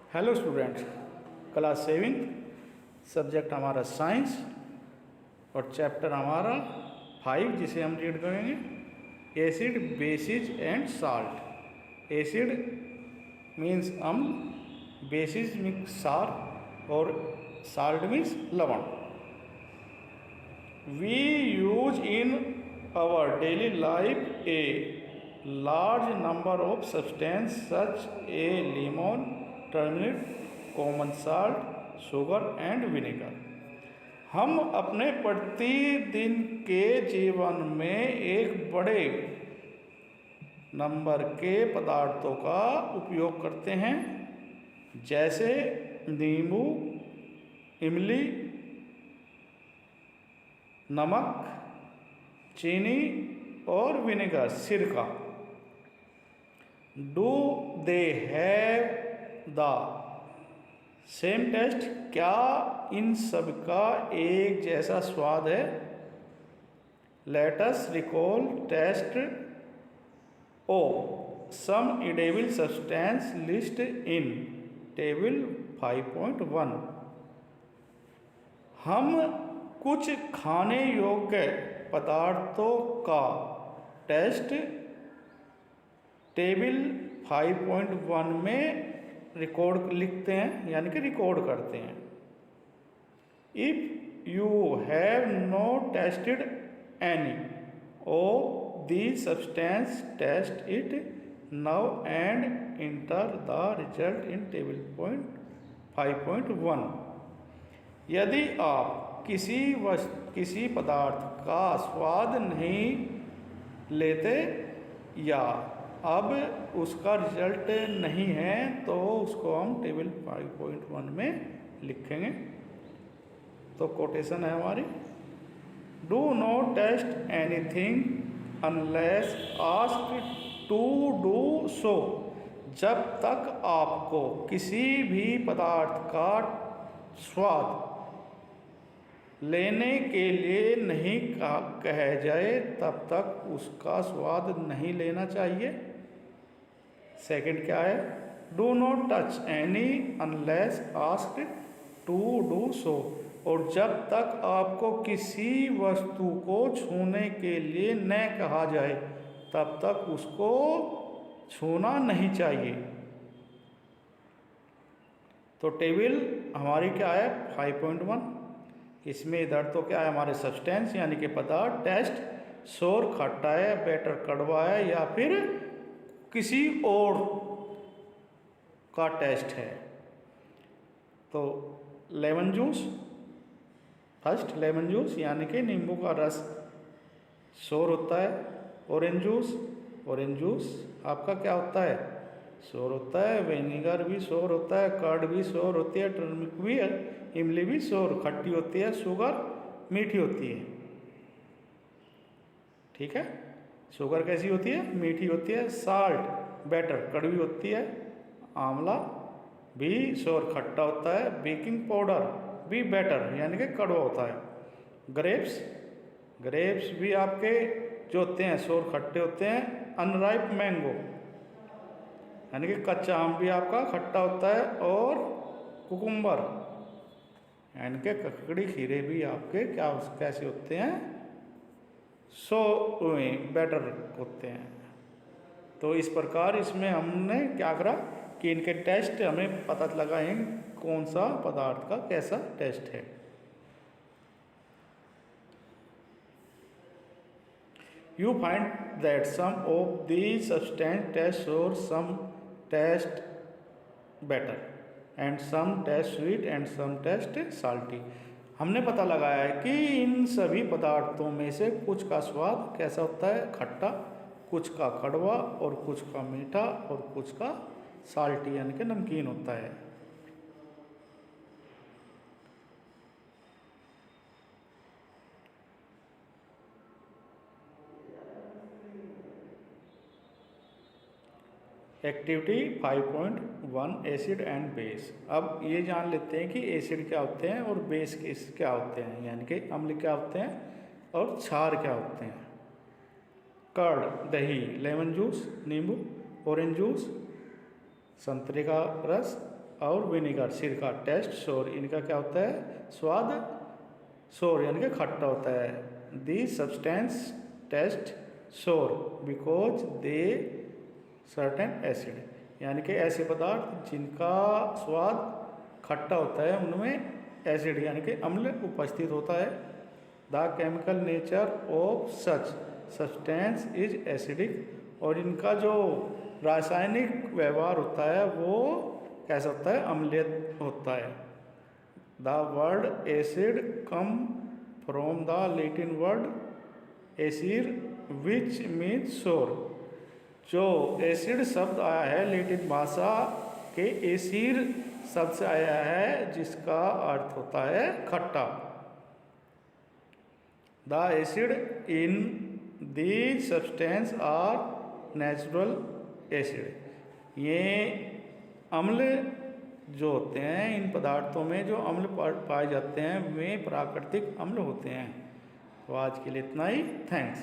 Hello students, class 7 subject हमारा science और chapter हमारा 5 जिसे हम रीड करेंगे acid, basis and salt. Acid means अम्ल, बेसिस मीन्स क्षार और साल्ट मीन्स लवण। We use in our daily life a large number of substances such a lemon, turmeric, common salt, sugar and vinegar। हम अपने प्रतिदिन के जीवन में एक बड़े नंबर के पदार्थों का उपयोग करते हैं, जैसे नींबू, इमली, नमक, चीनी और विनेगर, सिरका। Do they have the same taste? क्या इन सब का एक जैसा स्वाद है? Let us recall taste of some edible substance list in table 5.1। हम कुछ खाने योग्य पदार्थों का टेस्ट टेबल 5.1 में रिकॉर्ड लिखते हैं, यानी कि रिकॉर्ड करते हैं। If you have not tested any of the substance, taste it now and enter the result in table 5.1। यदि आप किसी पदार्थ का स्वाद नहीं लेते या अब उसका रिजल्ट नहीं है तो उसको हम टेबल 5.1 में लिखेंगे। तो कोटेशन है हमारी, do not taste anything unless asked to do so. जब तक आपको किसी भी पदार्थ का स्वाद लेने के लिए नहीं कहा जाए तब तक उसका स्वाद नहीं लेना चाहिए। सेकंड क्या है? Do not touch any unless asked to do so. और जब तक आपको किसी वस्तु को छूने के लिए न कहा जाए तब तक उसको छूना नहीं चाहिए। तो टेबल हमारी क्या है? 5.1। इसमें इधर तो क्या है हमारे सब्सटेंस यानी कि पदार्थ, टेस्ट सोर खट्टा है, बेटर कड़वा है या फिर किसी और का टेस्ट है। तो lemon juice, first lemon juice यानी कि नींबू का रस सोर होता है। ऑरेंज जूस आपका क्या होता है? सोर होता है। विनेगर भी सोर होता है, कर्ड भी सोर होती है, टर्मरिक भी है, इमली भी सोर खट्टी होती है, शुगर मीठी होती है। ठीक है, शुगर कैसी होती है? मीठी होती है। साल्ट बेटर कड़वी होती है। आंवला भी सोर खट्टा होता है। बेकिंग पाउडर भी बेटर यानी कि कड़वा होता है। ग्रेप्स भी आपके जो होते हैं सोर खट्टे होते हैं। अनराइप मैंगो यानी कि कच्चा आम भी आपका खट्टा होता है। और कुकुम्बर यानी कि ककड़ी खीरे भी आपके कैसे होते हैं? बेटर होते हैं। तो इस प्रकार इसमें हमने क्या करा कि इनके टेस्ट हमें पता लगा है कौन सा पदार्थ का कैसा टेस्ट है। You find that some of these substances taste sour, some taste better, and some taste sweet, and some taste salty। हमने पता लगाया है कि इन सभी पदार्थों में से कुछ का स्वाद कैसा होता है? खट्टा, कुछ का कड़वा और कुछ का मीठा और कुछ का साल्टी यानी कि नमकीन होता है। Activity 5.1 acid and base. अब ये जान लेते हैं कि एसिड क्या होते हैं और बेस क्या होते हैं, यानी कि अम्ल क्या होते हैं और क्षार क्या होते हैं। कर्ड दही, लेमन जूस नींबू, ऑरेंज जूस संतरे का रस, और विनेगर सिरका टेस्ट सोर, इनका क्या होता है स्वाद सोर यानी कि खट्टा होता है। दी सब्सटेंस टेस्ट सोर बिकॉज दे सर्टेन एसिड, यानी कि ऐसे पदार्थ जिनका स्वाद खट्टा होता है उनमें एसिड यानी कि अम्ल उपस्थित होता है। The chemical nature of such substance is acidic, और इनका जो रासायनिक व्यवहार होता है वो कैसा होता है अम्लीय होता है। The word acid come from the Latin word acer which means sour, जो एसिड शब्द आया है लैटिन भाषा के एसिर शब्द से आया है जिसका अर्थ होता है खट्टा। The acid in the substance are natural acid, ये अम्ल जो होते हैं इन पदार्थों में जो अम्ल पाए जाते हैं वे प्राकृतिक अम्ल होते हैं। तो आज के लिए इतना ही, थैंक्स।